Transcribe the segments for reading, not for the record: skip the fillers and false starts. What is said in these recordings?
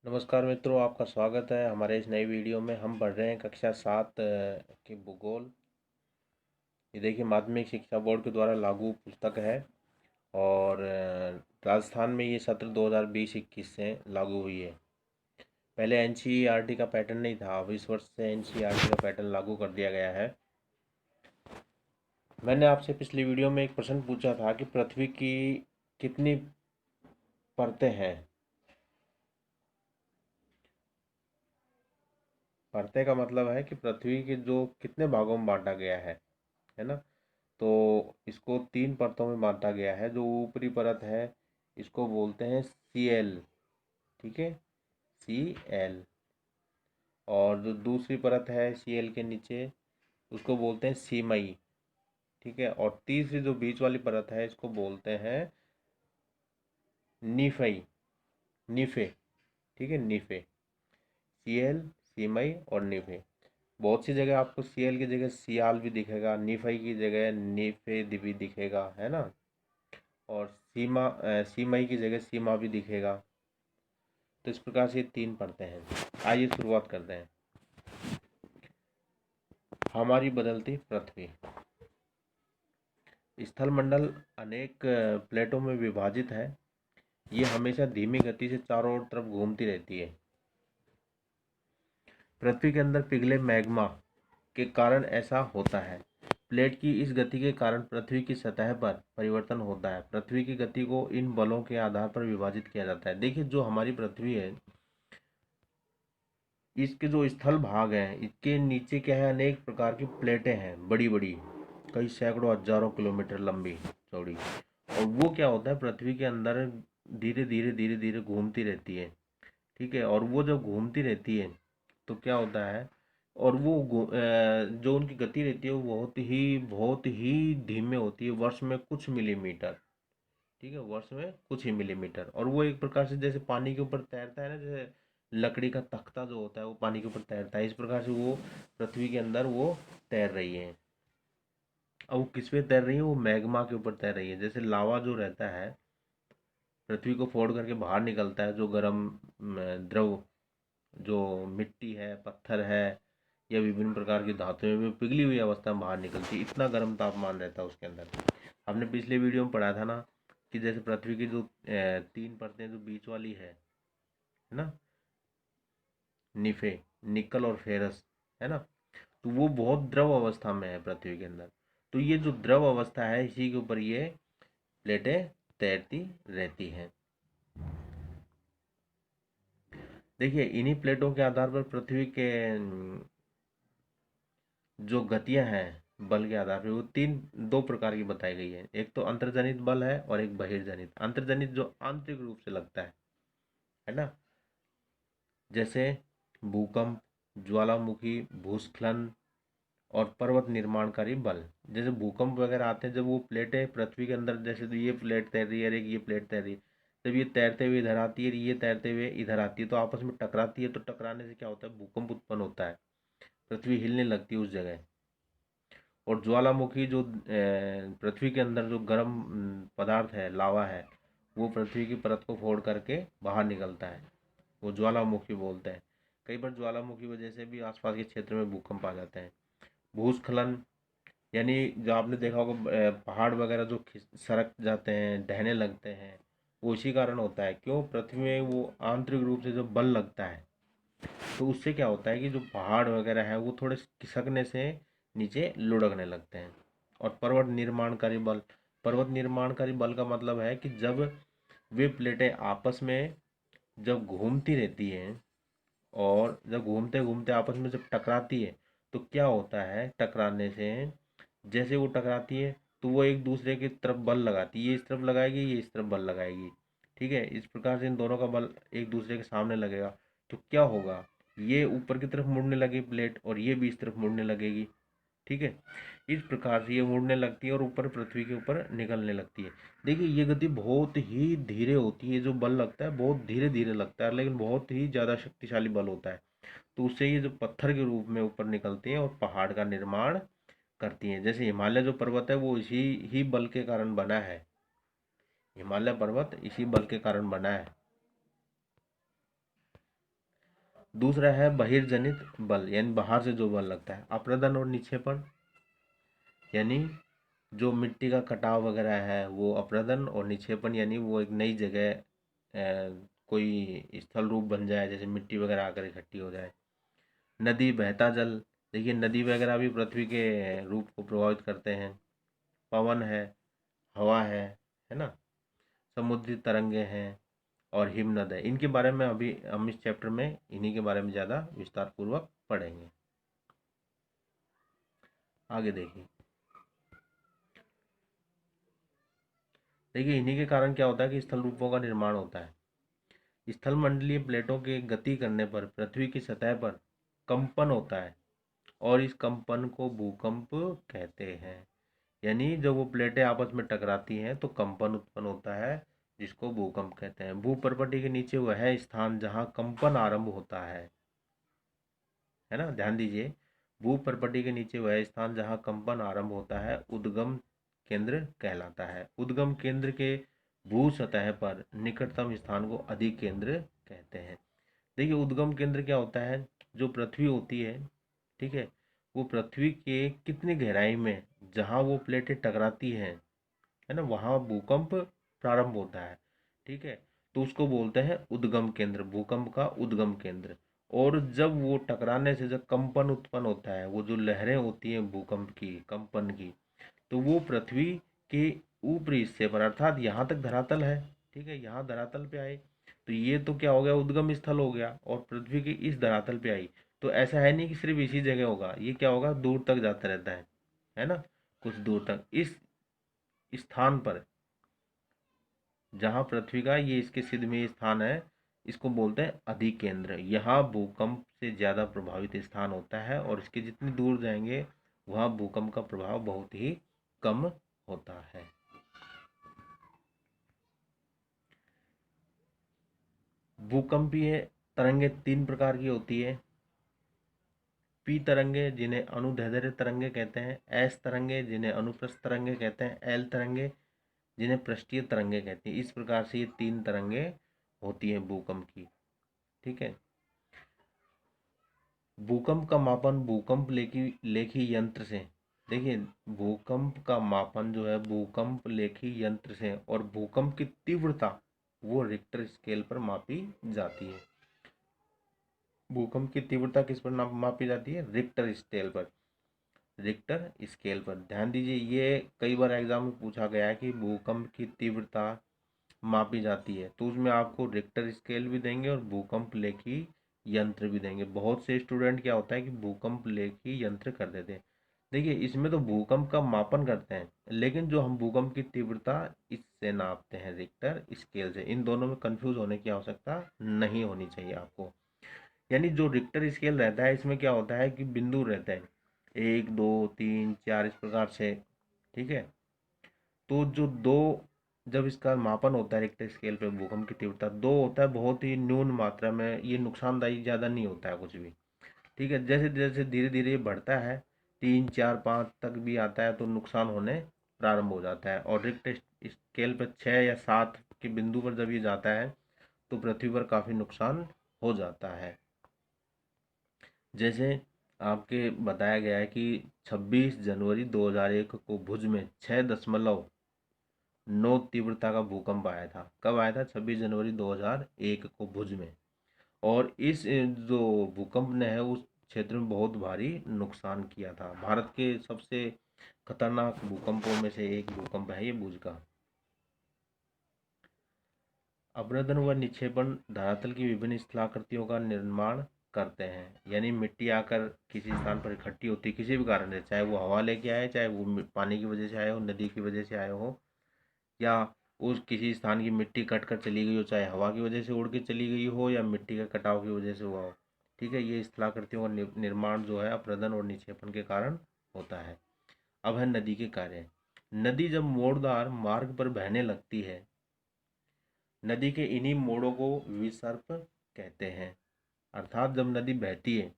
नमस्कार मित्रों, आपका स्वागत है हमारे इस नई वीडियो में। हम पढ़ रहे हैं कक्षा 7 की भूगोल। ये देखिए, माध्यमिक शिक्षा बोर्ड के द्वारा लागू पुस्तक है और राजस्थान में ये सत्र 2020-21 से लागू हुई है। पहले एनसीईआरटी का पैटर्न नहीं था, अब इस वर्ष से एनसीईआरटी का पैटर्न लागू कर दिया गया है। मैंने आपसे पिछली वीडियो में एक प्रश्न पूछा था कि पृथ्वी की कितनी परतें हैं। परतें का मतलब है कि पृथ्वी के जो कितने भागों में बांटा गया है ना। तो इसको 3 परतों में बांटा गया है। जो ऊपरी परत है इसको बोलते हैं सीएल, ठीक है, सीएल। और जो दूसरी परत है सीएल के नीचे उसको बोलते हैं सीमई, ठीक है। और तीसरी जो बीच वाली परत है इसको बोलते हैं नीफई, नीफे, ठीक है, नीफे। सीएल, सीमई और नीफे। बहुत सी जगह आपको सीएल की जगह सियाल भी दिखेगा, नीफई की जगह नीफे भी दिखेगा, है ना। और सीमई की जगह सीमा भी दिखेगा। तो इस प्रकार से 3 परतें हैं। आइए शुरुआत करते हैं। हमारी बदलती पृथ्वी। स्थलमंडल अनेक प्लेटों में विभाजित है। ये हमेशा धीमी गति से चारों ओर तरफ घूमती रहती है। पृथ्वी के अंदर पिघले मैग्मा के कारण ऐसा होता है। प्लेट की इस गति के कारण पृथ्वी की सतह पर परिवर्तन होता है। पृथ्वी की गति को इन बलों के आधार पर विभाजित किया जाता है। देखिए, जो हमारी पृथ्वी है इसके जो स्थल भाग हैं इसके नीचे क्या है, अनेक प्रकार की प्लेटें हैं, बड़ी बड़ी, कई सैकड़ों हजारों किलोमीटर लंबी चौड़ी। और वो क्या होता है, पृथ्वी के अंदर धीरे धीरे धीरे धीरे घूमती रहती है, ठीक है। और वो जब घूमती रहती है तो क्या होता है, और वो जो उनकी गति रहती है वो बहुत ही धीमे होती है, वर्ष में कुछ मिलीमीटर, ठीक है, वर्ष में कुछ ही मिलीमीटर। और वो एक प्रकार से जैसे पानी के ऊपर तैरता है ना, जैसे लकड़ी का तख्ता जो होता है वो पानी के ऊपर तैरता है, इस प्रकार से वो पृथ्वी के अंदर वो तैर रही है। अब वो किस पे तैर रही है, वो मैग्मा के ऊपर तैर रही है। जैसे लावा जो रहता है पृथ्वी को फोड़ करके बाहर निकलता है, जो गर्म द्रव, जो मिट्टी है, पत्थर है या विभिन्न प्रकार की धातुएं भी पिघली हुई अवस्था में बाहर निकलती है। इतना गर्म तापमान रहता है उसके अंदर। हमने पिछले वीडियो में पढ़ा था ना कि जैसे पृथ्वी की जो 3 परतें जो बीच वाली है ना, निफे, निकल और फेरस, है ना, तो वो बहुत द्रव अवस्था में है पृथ्वी के अंदर। तो ये जो द्रव अवस्था है इसी के ऊपर ये प्लेटें तैरती रहती हैं। देखिए, इन्हीं प्लेटों के आधार पर पृथ्वी के जो गतियां हैं बल के आधार पर वो दो प्रकार की बताई गई है। एक तो अंतर्जनित बल है और एक बहिर्जनित। अंतर्जनित जो आंतरिक रूप से लगता है ना, जैसे भूकंप, ज्वालामुखी, भूस्खलन और पर्वत निर्माणकारी बल। जैसे भूकंप वगैरह आते हैं, जब वो प्लेटें पृथ्वी के अंदर, जैसे तो ये प्लेट तैर रही है और एक ये प्लेट तैर रही है, जब ये तैरते हुए इधर आती है, ये तैरते हुए इधर आती है, तो आपस में टकराती है। तो टकराने से क्या होता है, भूकंप उत्पन्न होता है, पृथ्वी हिलने लगती है उस जगह। और ज्वालामुखी जो पृथ्वी के अंदर जो गर्म पदार्थ है, लावा है, वो पृथ्वी की परत को फोड़ करके बाहर निकलता है, वो ज्वालामुखी बोलते हैं। कई बार ज्वालामुखी वजह से भी आसपास के क्षेत्र में भूकंप आ जाते हैं। भूस्खलन, यानी जो आपने देखा होगा पहाड़ वगैरह जो सरक जाते हैं, ढहने लगते हैं, वो इसी कारण होता है। क्यों, पृथ्वी में वो आंतरिक रूप से जो बल लगता है, तो उससे क्या होता है कि जो पहाड़ वगैरह है वो थोड़े खिसकने से नीचे लुढ़कने लगते हैं। और पर्वत निर्माणकारी बल, पर्वत निर्माणकारी बल का मतलब है कि जब वे प्लेटें आपस में जब घूमती रहती हैं और जब घूमते घूमते आपस में जब टकराती है, तो क्या होता है, टकराने से जैसे वो टकराती है तो वो एक दूसरे की तरफ बल लगाती है, ये इस तरफ लगाएगी, ये इस तरफ बल लगाएगी, ठीक है। इस प्रकार से इन दोनों का बल एक दूसरे के सामने लगेगा। तो क्या होगा, ये ऊपर की तरफ मुड़ने लगी प्लेट और ये भी इस तरफ मुड़ने लगेगी, ठीक है। इस प्रकार से ये मुड़ने लगती है और ऊपर पृथ्वी के ऊपर निकलने लगती है। देखिए, ये गति बहुत ही धीरे होती है, जो बल लगता है बहुत धीरे धीरे लगता है, लेकिन बहुत ही ज़्यादा शक्तिशाली बल होता है। तो उससे ये जो पत्थर के रूप में ऊपर निकलती हैं और पहाड़ का निर्माण करती हैं। जैसे हिमालय जो पर्वत है वो इसी ही बल के कारण बना है, हिमालय पर्वत इसी बल के कारण बना है। दूसरा है बहिर्जनित बल, यानी बाहर से जो बल लगता है। अपरदन और निक्षेपण, यानी जो मिट्टी का कटाव वगैरह है वो अपरदन, और निक्षेपण यानी वो एक नई जगह कोई स्थल रूप बन जाए, जैसे मिट्टी वगैरह आकर इकट्ठी हो जाए। नदी, बहता जल, देखिए नदी वगैरह भी पृथ्वी के रूप को प्रभावित करते हैं। पवन है, हवा है ना, समुद्री तरंगे हैं, और हिमनद है। इनके बारे में अभी हम इस चैप्टर में इन्हीं के बारे में ज़्यादा विस्तार पूर्वक पढ़ेंगे। आगे देखिए, देखिए इन्हीं के कारण क्या होता है कि स्थल रूपों का निर्माण होता है। स्थल मंडलीय प्लेटों के गति करने पर पृथ्वी की सतह पर कंपन होता है, और इस कंपन को भूकंप कहते हैं। यानी जब वो प्लेटें आपस में टकराती हैं तो कंपन उत्पन्न होता है, जिसको भूकंप कहते हैं। भूपर्पटी के नीचे वह स्थान जहां कंपन आरंभ होता है ना, ध्यान दीजिए, भूपर्पटी के नीचे वह स्थान जहां कंपन आरंभ होता है उद्गम केंद्र कहलाता है। उद्गम केंद्र के भू सतह पर निकटतम स्थान को अधिक केंद्र कहते हैं। देखिए उद्गम केंद्र क्या होता है, जो पृथ्वी होती है, ठीक है, वो पृथ्वी के कितनी गहराई में जहां वो प्लेटें टकराती हैं, है ना, वहां भूकंप प्रारंभ होता है। ठीक है, तो उसको बोलते हैं उद्गम केंद्र, भूकंप का उद्गम केंद्र। और जब वो टकराने से जब कंपन उत्पन्न होता है, वो जो लहरें होती हैं भूकंप की, कंपन की, तो वो पृथ्वी के ऊपरी हिस्से पर, अर्थात यहाँ तक धरातल है, ठीक है, यहाँ धरातल पे आए, तो ये तो क्या हो गया, उद्गम स्थल हो गया, और पृथ्वी की इस धरातल पे आई, तो ऐसा है नहीं कि सिर्फ इसी जगह होगा, ये क्या होगा, दूर तक जाता रहता है ना, कुछ दूर तक। इस स्थान पर जहाँ पृथ्वी का ये इसके सिद्ध में स्थान है, इसको बोलते हैं अधिकेंद्र। यहाँ भूकंप से ज़्यादा प्रभावित स्थान होता है, और इसके जितनी दूर जाएंगे वहाँ भूकंप का प्रभाव बहुत ही कम होता है। भूकंपीय तरंगे तीन प्रकार की होती है। पी तरंगे जिन्हें अनुदैर्ध्य तरंगे कहते हैं, एस तरंगे जिन्हें अनुप्रस्थ तरंगे कहते हैं, एल तरंगे जिन्हें पृष्ठीय तरंगे कहते हैं। इस प्रकार से ये तीन तरंगे होती हैं भूकंप की। ठीक है, भूकंप का मापन भूकंप लेखी लेखी यंत्र से, देखिए भूकंप का मापन जो है भूकंप लेखी यंत्र से, और भूकंप की तीव्रता वो रिक्टर स्केल पर मापी जाती है। भूकंप की तीव्रता किस पर मापी जाती है, रिक्टर स्केल पर। रिक्टर स्केल पर ध्यान दीजिए, ये कई बार एग्जाम में पूछा गया है कि भूकंप की तीव्रता मापी जाती है, तो उसमें आपको रिक्टर स्केल भी देंगे और भूकंप लेखी यंत्र भी देंगे। बहुत से स्टूडेंट क्या होता है कि भूकंप लेखी यंत्र कर देते हैं। देखिए इसमें तो भूकंप का मापन करते हैं, लेकिन जो हम भूकंप की तीव्रता इससे नापते हैं रिक्टर स्केल से। इन दोनों में कंफ्यूज होने की आवश्यकता नहीं होनी चाहिए आपको। यानी जो रिक्टर स्केल रहता है इसमें क्या होता है कि बिंदु रहते हैं, एक दो तीन चार, इस प्रकार से। ठीक है, तो जो दो, जब इसका मापन होता है रिक्टर स्केल पे भूकंप की तीव्रता दो होता है, बहुत ही न्यून मात्रा में, ये नुकसानदायी ज़्यादा नहीं होता है कुछ भी। ठीक है, जैसे जैसे धीरे धीरे ये बढ़ता है, तीन चार पाँच तक भी आता है तो नुकसान होने प्रारंभ हो जाता है। और रिक्टर स्केल पर छः या सात के बिंदु पर जब ये जाता है तो पृथ्वी पर काफ़ी नुकसान हो जाता है। जैसे आपके बताया गया है कि 26 जनवरी 2001 को भुज में 6.9 तीव्रता का भूकंप आया था। कब आया था, 26 जनवरी 2001 को भुज में। और इस जो भूकंप ने है उस क्षेत्र में बहुत भारी नुकसान किया था। भारत के सबसे खतरनाक भूकंपों में से एक भूकंप है ये भुज का। अपरदन व निक्षेपण धरातल की विभिन्न स्थलाकृतियों का निर्माण करते हैं। यानी मिट्टी आकर किसी स्थान पर इकट्ठी होती है किसी भी कारण से, चाहे वो हवा लेके आए, चाहे वो पानी की वजह से आए हो, नदी की वजह से आए हो, या उस किसी स्थान की मिट्टी कट कर चली गई हो, चाहे हवा की वजह से उड़ के चली गई हो या मिट्टी का कटाव की वजह से हुआ हो। ठीक है, ये स्थलाकृतियों का निर्माण जो है अपरदन और निक्षेपण के कारण होता है। अब है नदी के कार्य। नदी जब मोड़दार मार्ग पर बहने लगती है, नदी के इन्हीं मोड़ों को विसर्प कहते हैं। अर्थात जब नदी बहती है,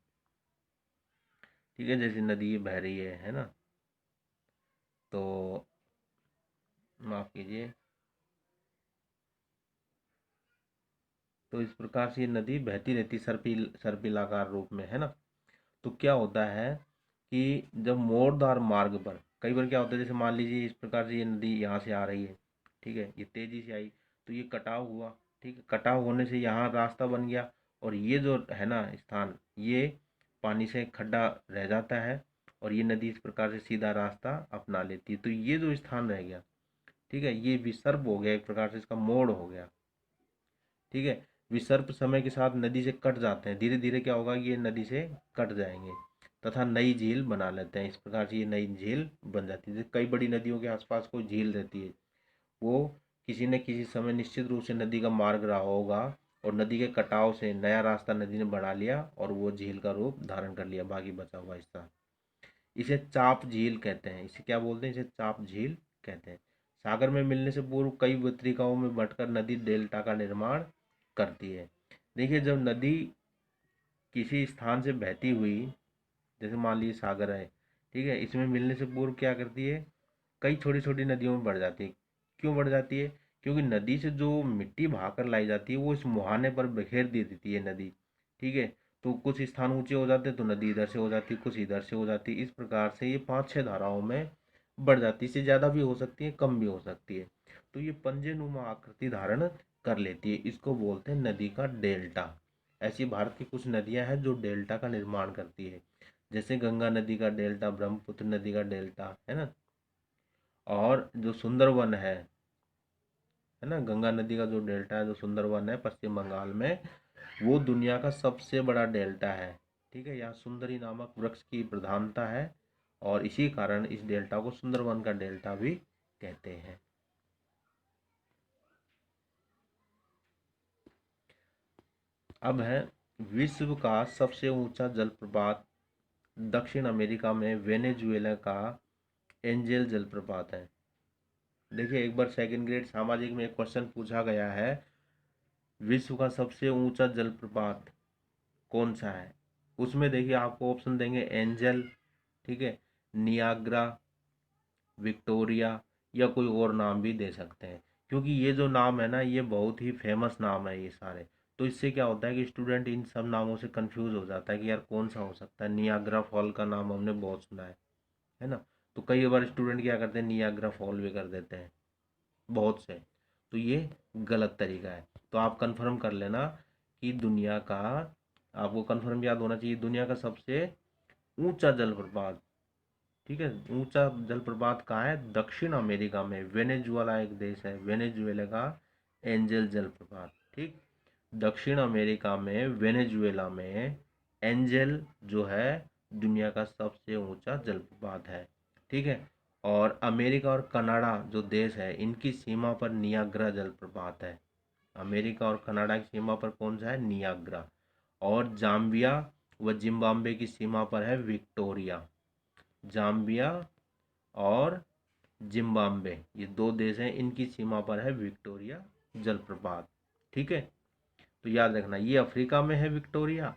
ठीक है, जैसे नदी बह रही है ना, तो माफ कीजिए, तो इस प्रकार से ये नदी बहती रहती सर्पिलाकार रूप में, है ना। तो क्या होता है कि जब मोड़दार मार्ग पर कई बार क्या होता है, जैसे मान लीजिए इस प्रकार से ये नदी यहाँ से आ रही है, ठीक है, ये तेजी से आई तो ये कटाव हुआ, ठीक है, कटाव होने से यहाँ रास्ता बन गया, और ये जो है ना स्थान, ये पानी से खड्डा रह जाता है, और ये नदी इस प्रकार से सीधा रास्ता अपना लेती है। तो ये जो स्थान रह गया, ठीक है, ये विसर्प हो गया, एक प्रकार से इसका मोड़ हो गया, ठीक है। विसर्प समय के साथ नदी से कट जाते हैं, धीरे धीरे क्या होगा, ये नदी से कट जाएंगे तथा नई झील बना लेते हैं। इस प्रकार से ये नई झील बन जाती है। जैसे कई बड़ी नदियों के आसपास कोई झील रहती है, वो किसी न किसी समय निश्चित रूप से नदी का मार्ग रहा होगा, और नदी के कटाव से नया रास्ता नदी ने बना लिया और वो झील का रूप धारण कर लिया, बाकी बचा हुआ हिस्सा। इसे चाप झील कहते हैं। इसे क्या बोलते हैं, इसे चाप झील कहते हैं। सागर में मिलने से पूर्व कई वितरिकाओं में बंटकर नदी डेल्टा का निर्माण करती है। देखिए, जब नदी किसी स्थान से बहती हुई, जैसे मान लीजिए सागर है, ठीक है, इसमें मिलने से पूर्व क्या करती है, कई छोटी छोटी नदियों में बढ़ जाती है। क्यों बढ़ जाती है, क्योंकि नदी से जो मिट्टी बहाकर लाई जाती है वो इस मुहाने पर बिखेर दी देती है नदी, ठीक है। तो कुछ स्थान ऊंचे हो जाते हैं तो नदी इधर से हो जाती है, कुछ इधर से हो जाती है। इस प्रकार से ये 5-6 धाराओं में बढ़ जाती है। इससे ज़्यादा भी हो सकती है, कम भी हो सकती है। तो ये पंजे नुमा आकृति धारण कर लेती है, इसको बोलते हैं नदी का डेल्टा। ऐसी भारत की कुछ नदियां हैं जो डेल्टा का निर्माण करती है, जैसे गंगा नदी का डेल्टा, ब्रह्मपुत्र नदी का डेल्टा, है ना। और जो सुंदरवन है ना, गंगा नदी का जो डेल्टा है, जो सुंदरवन है पश्चिम बंगाल में, वो दुनिया का सबसे बड़ा डेल्टा है, ठीक है। यहाँ सुंदरी नामक वृक्ष की प्रधानता है, और इसी कारण इस डेल्टा को सुंदरवन का डेल्टा भी कहते हैं। अब है विश्व का सबसे ऊंचा जलप्रपात, दक्षिण अमेरिका में वेनेजुएला का एंजल जलप्रपात है। देखिए, एक बार सेकंड ग्रेड सामाजिक में एक क्वेश्चन पूछा गया है, विश्व का सबसे ऊंचा जलप्रपात कौन सा है। उसमें देखिए आपको ऑप्शन देंगे एंजल, ठीक है, नियाग्रा, विक्टोरिया, या कोई और नाम भी दे सकते हैं। क्योंकि ये जो नाम है ना, ये बहुत ही फेमस नाम है ये सारे। तो इससे क्या होता है कि स्टूडेंट इन सब नामों से कंफ्यूज हो जाता है कि यार कौन सा हो सकता है। नियाग्रा फॉल का नाम हमने बहुत सुना है ना। तो कई बार स्टूडेंट क्या करते हैं, नियाग्रा फॉल भी कर देते हैं बहुत से। तो ये गलत तरीका है। तो आप कंफर्म कर लेना कि दुनिया का, आपको कंफर्म याद होना चाहिए, दुनिया का सबसे ऊंचा जलप्रपात, ठीक है, ऊंचा जलप्रपात कहाँ है, दक्षिण अमेरिका में, वेनेजुएला एक देश है, वेनेजुएला का एंजल जलप्रपात, ठीक। दक्षिण अमेरिका में वेनेजुएला में एंजल जो है दुनिया का सबसे ऊंचा जलप्रपात है, ठीक है। और अमेरिका और कनाडा जो देश है, इनकी सीमा पर नियाग्रा जलप्रपात है। अमेरिका और कनाडा की सीमा पर कौन सा है, नियाग्रा। और जाम्बिया व जिम्बाब्वे की सीमा पर है विक्टोरिया। जाम्बिया और जिम्बाब्वे, ये दो देश हैं, इनकी सीमा पर है विक्टोरिया जलप्रपात, ठीक है। तो याद रखना, ये अफ्रीका में है विक्टोरिया,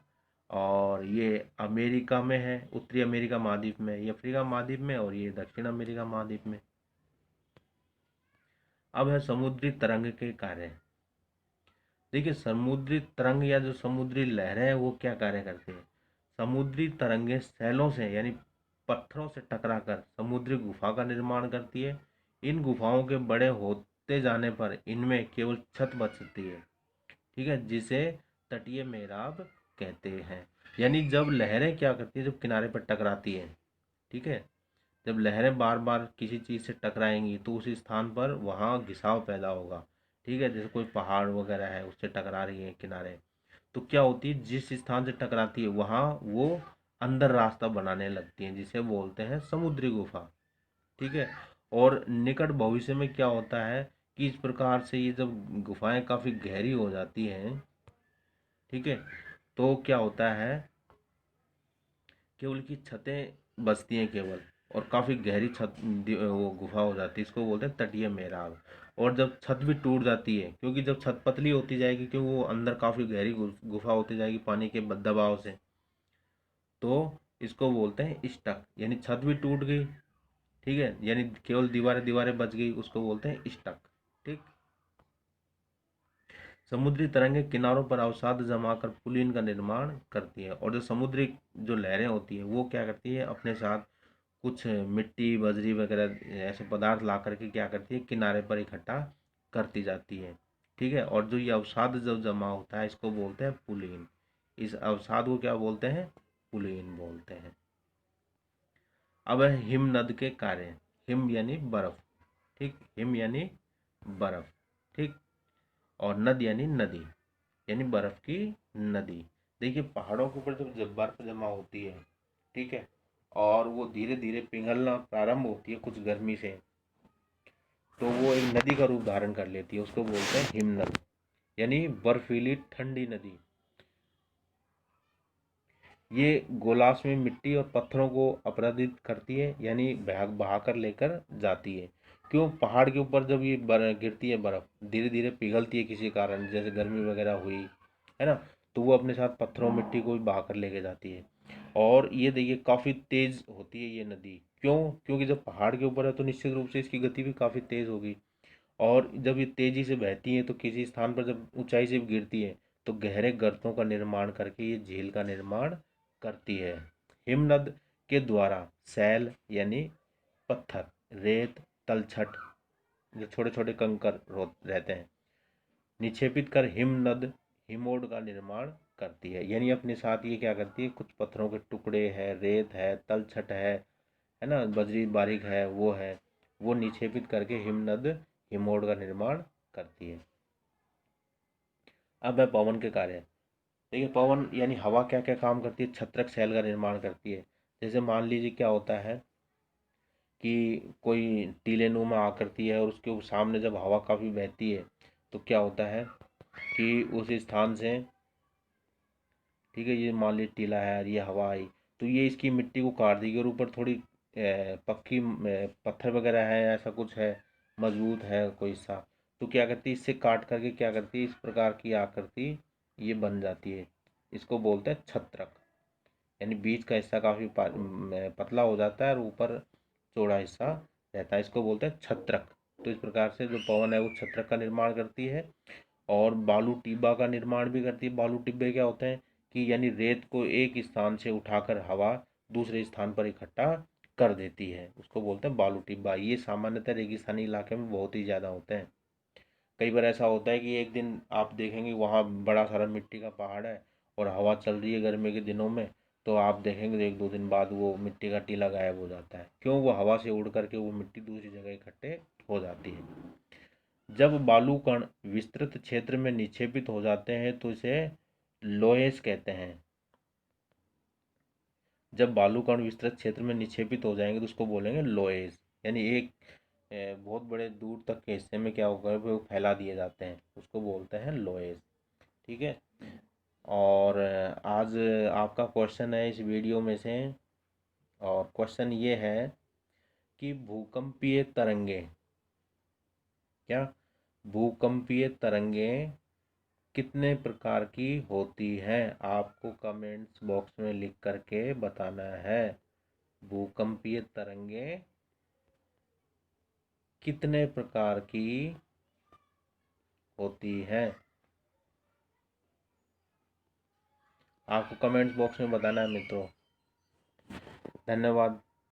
और ये अमेरिका में है, उत्तरी अमेरिका महाद्वीप में, ये अफ्रीका महाद्वीप में, और ये दक्षिण अमेरिका महाद्वीप में। अब है समुद्री तरंग के कार्य। देखिए, समुद्री तरंग या जो समुद्री लहरें हैं वो क्या कार्य करती हैं। समुद्री तरंगें सैलों से यानी पत्थरों से टकराकर समुद्री गुफा का निर्माण करती है। इन गुफाओं के बड़े होते जाने पर इनमें केवल छत बचती है, ठीक है, जिसे तटीय मेहराब कहते हैं। यानी जब लहरें क्या करती है, जब किनारे पर टकराती हैं, ठीक है, जब लहरें बार बार किसी चीज़ से टकराएंगी तो उस स्थान पर वहाँ घिसाव पैदा होगा, ठीक है। जैसे कोई पहाड़ वगैरह है, उससे टकरा रही है किनारे, तो क्या होती है, जिस स्थान से टकराती है वहाँ वो अंदर रास्ता बनाने लगती हैं, जिसे बोलते हैं समुद्री गुफा, ठीक है। और निकट भविष्य में क्या होता है कि इस प्रकार से ये जब गुफाएं काफ़ी गहरी हो जाती हैं, ठीक है, तो क्या होता है, केवल की छतें बचती हैं केवल, और काफ़ी गहरी वो गुफा हो जाती है, इसको बोलते हैं तटीय मेहराब। और जब छत भी टूट जाती है, क्योंकि जब छत पतली होती जाएगी, क्योंकि वो अंदर काफ़ी गहरी गुफा होती जाएगी पानी के दबाव से, तो इसको बोलते हैं स्टक, यानी छत भी टूट गई, ठीक है, यानी केवल दीवारें दीवारें बच गई, उसको बोलते हैं स्टक, ठीक। समुद्री तरंगें किनारों पर अवसाद जमा कर पुलिन का निर्माण करती है, और जो समुद्री जो लहरें होती है वो क्या करती है, अपने साथ कुछ मिट्टी बजरी वगैरह ऐसे पदार्थ ला करके क्या करती है, किनारे पर इकट्ठा करती जाती है। ठीक है, और जो ये अवसाद जब जमा होता है इसको बोलते हैं पुलिन। इस अवसाद को क्या बोलते हैं, पुलिन बोलते हैं। अब है हिमनद के कार्य। हिम यानी बर्फ, ठीक, हिम यानी बर्फ, ठीक, और नद यानी नदी, यानी बर्फ की नदी। देखिए पहाड़ों के ऊपर जब बर्फ जमा होती है, ठीक है, और वो धीरे धीरे पिघलना प्रारंभ होती है कुछ गर्मी से, तो वो एक नदी का रूप धारण कर लेती है, उसको बोलते हैं हिमनद, यानी बर्फीली ठंडी नदी। ये गोलाश में मिट्टी और पत्थरों को अपराधित करती है, यानी बहा कर लेकर जाती है। क्यों, पहाड़ के ऊपर जब ये गिरती है बर्फ, धीरे धीरे पिघलती है किसी कारण, जैसे गर्मी वगैरह हुई है ना, तो वो अपने साथ पत्थरों मिट्टी को भी बहा कर लेके जाती है। और ये देखिए काफ़ी तेज होती है ये नदी। क्यों, क्योंकि जब पहाड़ के ऊपर है तो निश्चित रूप से इसकी गति भी काफ़ी तेज होगी, और जब ये तेजी से बहती है तो किसी स्थान पर जब ऊंचाई से गिरती है तो गहरे गर्तों का निर्माण करके ये झील का निर्माण करती है। हिमनद के द्वारा सैल यानी पत्थर, रेत, तलछट, जो छोटे छोटे कंकर रहते हैं, निक्षेपित कर हिमनद हिमोड का निर्माण करती है। यानी अपने साथ ये क्या करती है, कुछ पत्थरों के टुकड़े है, रेत है, तलछट है ना, बजरी बारीक है, वो निक्षेपित करके हिमनद हिमोड का निर्माण करती है। अब है पवन के कार्य। देखिए पवन यानी हवा क्या क्या काम करती है, छत्रक शैल का निर्माण करती है। जैसे मान लीजिए क्या होता है कि कोई टीले नुमा आकृति है और उसके सामने जब हवा काफ़ी बहती है तो क्या होता है कि उस स्थान से, ठीक है, ये मान लीजिए टीला है और ये हवा आई, तो ये इसकी मिट्टी को काट देगी और ऊपर थोड़ी पक्की पत्थर वगैरह है, ऐसा कुछ है, मजबूत है कोई हिस्सा, तो क्या करती है, इससे काट करके क्या करती है, इस प्रकार की आकृति ये बन जाती है। इसको बोलते हैं छत्रक, यानी बीच का हिस्सा काफ़ी पतला हो जाता है और ऊपर चौड़ा हिस्सा रहता है, इसको बोलते हैं छत्रक। तो इस प्रकार से जो पवन है वो छत्रक का निर्माण करती है। और बालू टिब्बा का निर्माण भी करती है। बालू टिब्बे क्या होते हैं कि यानी रेत को एक स्थान से उठाकर हवा दूसरे स्थान पर इकट्ठा कर देती है, उसको बोलते हैं बालू टिब्बा। ये सामान्यतः रेगिस्तानी इलाके में बहुत ही ज़्यादा होते हैं। कई बार ऐसा होता है कि एक दिन आप देखेंगे वहाँ बड़ा सारा मिट्टी का पहाड़ है और हवा चल रही है गर्मी के दिनों में, तो आप देखेंगे एक दो दिन बाद वो मिट्टी का टीला गायब हो जाता है। क्यों, वो हवा से उड़ करके वो मिट्टी दूसरी जगह इकट्ठे हो जाती है। जब बालू कण विस्तृत क्षेत्र में निक्षेपित हो जाते हैं तो इसे लोएस कहते हैं। जब बालू कण विस्तृत क्षेत्र में निक्षेपित हो जाएंगे तो उसको बोलेंगे लोएस, यानी एक बहुत बड़े दूर तक के हिस्से में क्या होगा, वो फैला दिए जाते हैं, उसको बोलते हैं लोएस। ठीक है, और आज आपका क्वेश्चन है इस वीडियो में से, और क्वेश्चन ये है कि भूकंपीय तरंगे, क्या भूकंपीय तरंगें कितने प्रकार की होती हैं, आपको कमेंट्स बॉक्स में लिख करके बताना है। भूकंपीय तरंगें कितने प्रकार की होती हैं, आपको कमेंट्स बॉक्स में बताना है मित्रों। धन्यवाद।